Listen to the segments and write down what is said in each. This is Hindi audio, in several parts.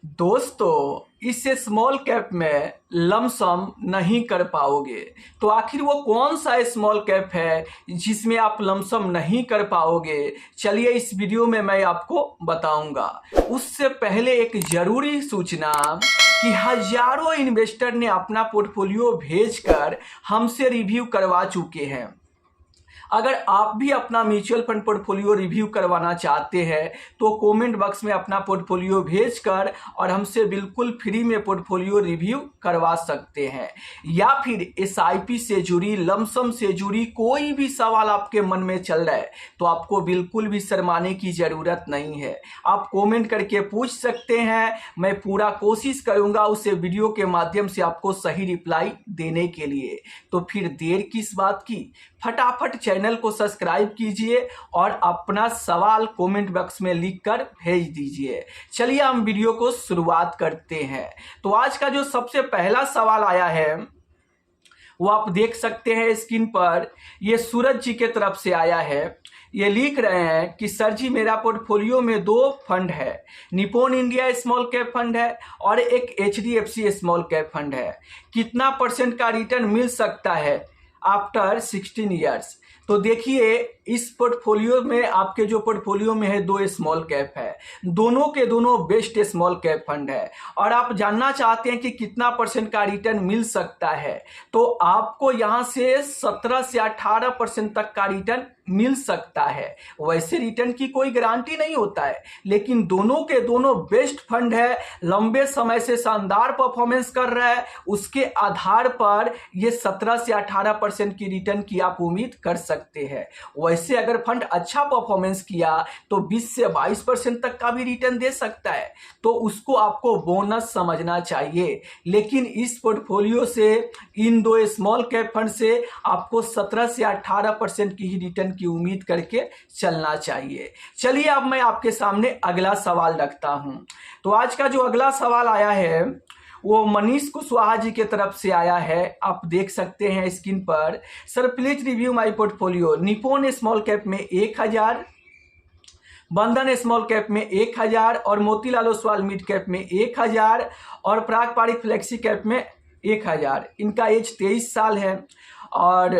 दोस्तों, इस स्मॉल कैप में लमसम नहीं कर पाओगे। तो आखिर वो कौन सा स्मॉल कैप है जिसमें आप लमसम नहीं कर पाओगे? चलिए इस वीडियो में मैं आपको बताऊंगा। उससे पहले एक जरूरी सूचना कि हजारों इन्वेस्टर ने अपना पोर्टफोलियो भेजकर हमसे रिव्यू करवा चुके हैं। अगर आप भी अपना म्यूचुअल फंड पोर्टफोलियो रिव्यू करवाना चाहते हैं तो कमेंट बॉक्स में अपना पोर्टफोलियो भेजकर और हमसे बिल्कुल फ्री में पोर्टफोलियो रिव्यू करवा सकते हैं। या फिर एसआईपी से जुड़ी, लमसम से जुड़ी कोई भी सवाल आपके मन में चल रहा है तो आपको बिल्कुल भी शर्माने की ज़रूरत नहीं है। आप कमेंट करके पूछ सकते हैं, मैं पूरा कोशिश करूंगा उसे वीडियो के माध्यम से आपको सही रिप्लाई देने के लिए। तो फिर देर किस बात की, फटाफट चैनल को सब्सक्राइब कीजिए और अपना सवाल कमेंट बॉक्स में लिखकर भेज दीजिए। चलिए हम वीडियो को शुरुआत करते हैं। तो आज का जो सबसे पहला सवाल आया है वो आप देख सकते हैं स्क्रीन पर। ये सूरज जी के तरफ से आया है। ये लिख रहे हैं कि सर जी, मेरा पोर्टफोलियो में 2 फंड है, Nippon India small cap fund है और एक एचडीएफसी स्मॉल कैप फंड है। कितना % का रिटर्न मिल सकता है आफ्टर 16 ईयर्स? तो देखिए, इस पोर्टफोलियो में, आपके जो पोर्टफोलियो में है 2 स्मॉल कैप है, दोनों के दोनों बेस्ट स्मॉल कैप फंड है। और आप जानना चाहते हैं कि कितना % का रिटर्न मिल सकता है, तो आपको यहां से 17 से 18% तक का रिटर्न मिल सकता है। वैसे रिटर्न की कोई गारंटी नहीं होता है, लेकिन दोनों के दोनों बेस्ट फंड है, लंबे समय से शानदार परफॉर्मेंस कर रहा है, उसके आधार पर ये 17 से 18% की रिटर्न की आप उम्मीद कर सकते हैं। वैसे अगर फंड अच्छा परफॉर्मेंस किया तो 20 से 22% तक का भी रिटर्न दे सकता है, तो उसको आपको बोनस समझना चाहिए। लेकिन इस पोर्टफोलियो से, इन 2 स्मॉल कैप फंड से आपको 17 से 18% की ही रिटर्न की उम्मीद करके चलना चाहिए। चलिए अब मैं आपके सामने अगला सवाल रखता हूं। तो आज का जो अगला सवाल आया है वो मनीष कुशवाहा जी के तरफ से आया है। आप देख सकते हैं स्क्रीन पर। Sir please review my portfolio. Nippon small cap में 1000, बंधन स्मॉल कैप में 1000 और मोतीलाल ओसवाल मिड कैप में 1000 और प्राग पारिक फ्लेक्सी कैप में 1000। इनका एज 23 साल है और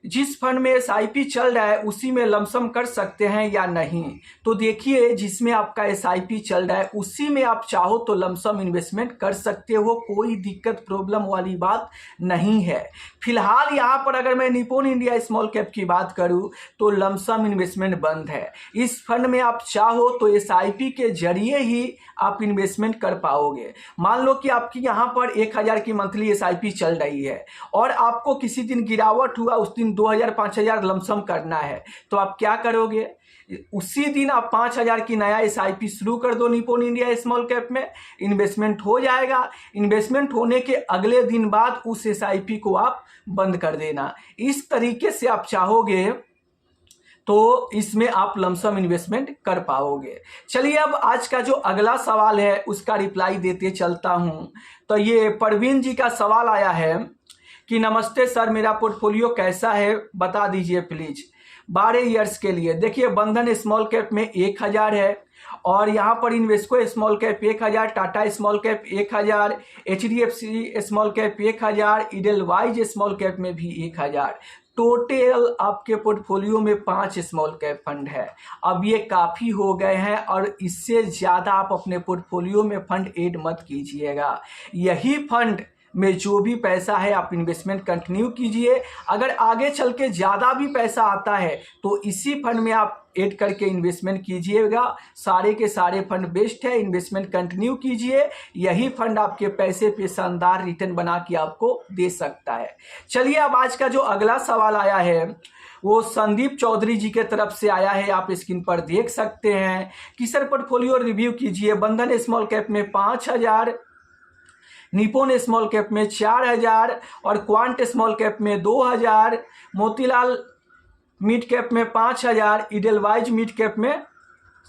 जिस फंड में एसआईपी चल रहा है उसी में लमसम कर सकते हैं या नहीं? तो देखिए, जिसमें आपका एसआईपी चल रहा है उसी में आप चाहो तो लमसम इन्वेस्टमेंट कर सकते हो, कोई दिक्कत प्रॉब्लम वाली बात नहीं है। फिलहाल यहाँ पर अगर मैं निप्पॉन इंडिया स्मॉल कैप की बात करूँ तो लमसम इन्वेस्टमेंट बंद है। इस फंड में आप चाहो तो एसआईपी के जरिए ही आप इन्वेस्टमेंट कर पाओगे। मान लो कि आपकी यहाँ पर 1000 की मंथली एसआईपी चल रही है और आपको किसी दिन गिरावट हुआ, उस दिन 2000-5000 लमसम करना है, तो आप क्या करोगे? उसी दिन आप 5000 की नया एसआईपी शुरू कर दो निप्पॉन इंडिया स्मॉल कैप में, इन्वेस्टमेंट हो जाएगा। इन्वेस्टमेंट होने के अगले दिन बाद उस एसआईपी को आप बंद कर देना। इस तरीके से आप चाहोगे तो इसमें आप लमसम इन्वेस्टमेंट कर पाओगे। चलिए अब आज का जो अगला सवाल है उसका रिप्लाई देते चलता हूं। तो ये परवीन जी का सवाल आया है कि नमस्ते सर, मेरा पोर्टफोलियो कैसा है बता दीजिए प्लीज 12 ईयर्स के लिए। देखिए, बंधन स्मॉल कैप में 1000 है और यहाँ पर Invesco small cap 1000, Tata small cap 1000, HDFC small cap 1000, Edelweiss small cap में भी 1000। टोटल आपके पोर्टफोलियो में 5 स्मॉल कैप फंड है। अब ये काफ़ी हो गए हैं और इससे ज़्यादा आप अपने पोर्टफोलियो में फंड ऐड मत कीजिएगा। यही फंड में जो भी पैसा है आप इन्वेस्टमेंट कंटिन्यू कीजिए। अगर आगे चल के ज़्यादा भी पैसा आता है तो इसी फंड में आप ऐड करके इन्वेस्टमेंट कीजिएगा। सारे के सारे फंड बेस्ट है, इन्वेस्टमेंट कंटिन्यू कीजिए। यही फंड आपके पैसे पे शानदार रिटर्न बना के आपको दे सकता है। चलिए अब आज का जो अगला सवाल आया है वो संदीप चौधरी जी के तरफ से आया है। आप स्क्रीन पर देख सकते हैं कि सर पोर्टफोलियो रिव्यू कीजिए। बंधन स्मॉल कैप में 5000, निप्पॉन स्मॉल कैप में 4000 और क्वांट स्मॉल कैप में 2000, मोतीलाल मिड कैप में 5000, इडेलवाइज मिड कैप में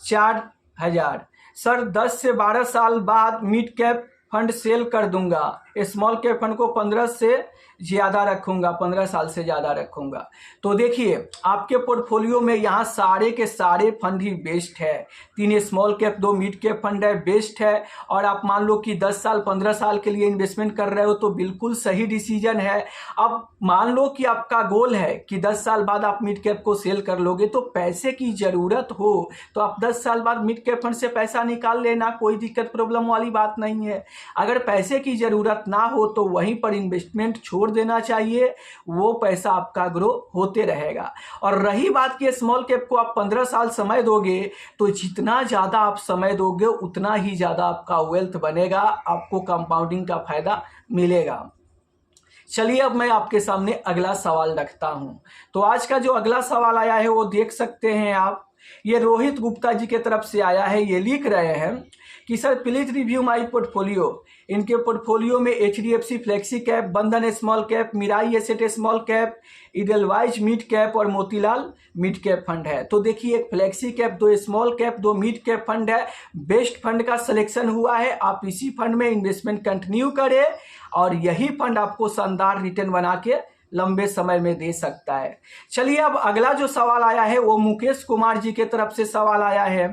4000। सर 10 से 12 साल बाद मिड कैप फंड सेल कर दूंगा, स्मॉल कैप फंड को 15 से ज़्यादा रखूंगा, 15 साल से ज़्यादा रखूंगा। तो देखिए आपके पोर्टफोलियो में यहाँ सारे के सारे फंड ही बेस्ट है। 3 small cap 2 mid cap fund है, बेस्ट है। और आप मान लो कि 10 साल 15 साल के लिए इन्वेस्टमेंट कर रहे हो तो बिल्कुल सही डिसीजन है। अब मान लो कि आपका गोल है कि 10 साल बाद आप मिड कैप को सेल कर लोगे, तो पैसे की ज़रूरत हो तो आप 10 साल बाद मिड कैप फंड से पैसा निकाल लेना, कोई दिक्कत प्रॉब्लम वाली बात नहीं है। अगर पैसे की ज़रूरत ना हो तो वहीं पर इन्वेस्टमेंट छोड़ देना चाहिए, वो पैसा आपका ग्रो होते रहेगा। और रही बात कि स्मॉल कैप को आप 15 साल समय दोगे तो जितना ज़्यादा आप समय दोगे उतना ही ज़्यादा आपका वेल्थ बनेगा, आपको कंपाउंडिंग का फायदा मिलेगा। चलिए अब मैं आपके सामने अगला सवाल रखता हूं। तो आज का जो अगला सवाल आया है वो देख सकते हैं आप, ये रोहित गुप्ता जी के तरफ से आया है। ये लिख रहे हैं कि sir please review my portfolio. इनके पोर्टफोलियो में HDFC flexi cap, Bandhan small cap, Mirae asset small cap, Edelweiss mid cap और मोतीलाल मिड कैप फंड है। तो देखिए एक flexi cap, 2 small cap, 2 mid cap fund है। बेस्ट फंड का सिलेक्शन हुआ है, आप इसी फंड में इन्वेस्टमेंट कंटिन्यू करें और यही फंड आपको शानदार रिटर्न बना के लंबे समय में दे सकता है। चलिए अब अगला जो सवाल आया है वो मुकेश कुमार जी के तरफ से सवाल आया है।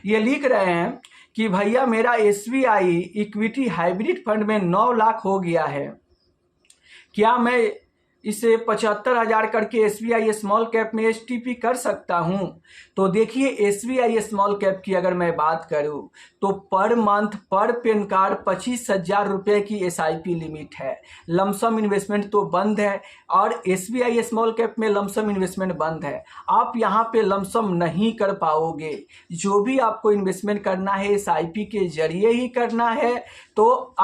ये लिख रहे हैं कि भैया मेरा SBI इक्विटी हाइब्रिड फंड में 9 लाख हो गया है, क्या मैं इसे 75,000 करके SBI स्मॉल कैप में STP कर सकता हूं? तो देखिए SBI स्मॉल कैप की अगर मैं बात करूं तो पर मंथ पर पेन कार्ड 25,000 रुपये की SIP लिमिट है। लमसम इन्वेस्टमेंट तो बंद है और SBI स्मॉल कैप में लमसम इन्वेस्टमेंट बंद है। आप यहाँ पे लमसम नहीं कर पाओगे, जो भी आपको इन्वेस्टमेंट करना है SIP के जरिए ही करना है। तो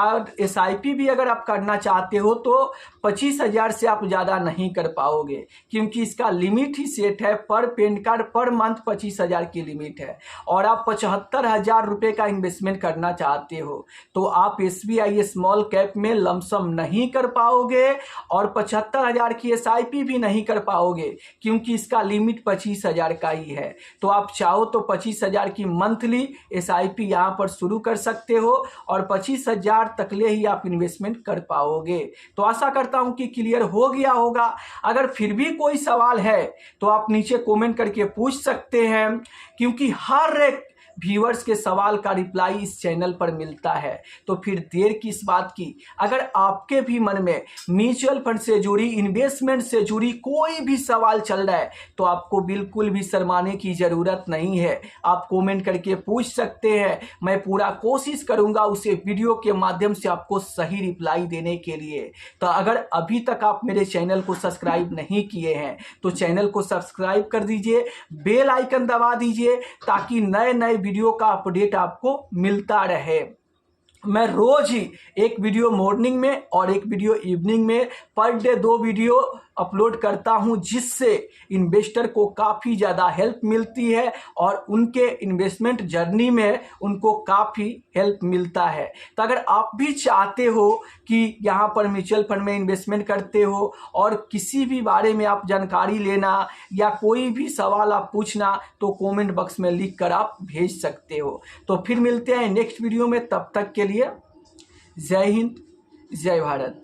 SIP भी अगर आप करना चाहते हो तो 25,000 से आप ज़्यादा नहीं कर पाओगे, क्योंकि इसका लिमिट ही सेट है, पर पेन कार्ड पर मंथ 25,000 की लिमिट है। और आप 75,000 रुपये का इन्वेस्टमेंट करना चाहते हो तो आप SBI स्मॉल कैप में लमसम नहीं कर पाओगे और 75,000 की SIP भी नहीं कर पाओगे, क्योंकि इसका लिमिट 25,000 का ही है। तो आप चाहो तो 25,000 की मंथली SIP यहाँ पर शुरू कर सकते हो और 25,000 तक ले ही आप इन्वेस्टमेंट कर पाओगे। तो आशा करता हूँ कि क्लियर हो गया होगा। अगर फिर भी कोई सवाल है तो आप नीचे कमेंट करके पूछ सकते हैं, क्योंकि हर एक व्यूअर्स के सवाल का रिप्लाई इस चैनल पर मिलता है। तो फिर देर किस बात की, अगर आपके भी मन में म्यूचुअल फंड से जुड़ी, इन्वेस्टमेंट से जुड़ी कोई भी सवाल चल रहा है तो आपको बिल्कुल भी शर्माने की ज़रूरत नहीं है, आप कमेंट करके पूछ सकते हैं। मैं पूरा कोशिश करूंगा उसे वीडियो के माध्यम से आपको सही रिप्लाई देने के लिए। तो अगर अभी तक आप मेरे चैनल को सब्सक्राइब नहीं किए हैं तो चैनल को सब्सक्राइब कर दीजिए, बेल आइकन दबा दीजिए, ताकि नए नए वीडियो का अपडेट आपको मिलता रहे। मैं रोज ही एक वीडियो मॉर्निंग में और एक वीडियो इवनिंग में पर डे 2 वीडियो अपलोड करता हूं, जिससे इन्वेस्टर को काफ़ी ज़्यादा हेल्प मिलती है और उनके इन्वेस्टमेंट जर्नी में उनको काफ़ी हेल्प मिलता है। तो अगर आप भी चाहते हो कि यहाँ पर म्यूचुअल फंड में इन्वेस्टमेंट करते हो और किसी भी बारे में आप जानकारी लेना या कोई भी सवाल आप पूछना, तो कमेंट बॉक्स में लिख कर आप भेज सकते हो। तो फिर मिलते हैं नेक्स्ट वीडियो में, तब तक के लिए जय हिंद, जय भारत।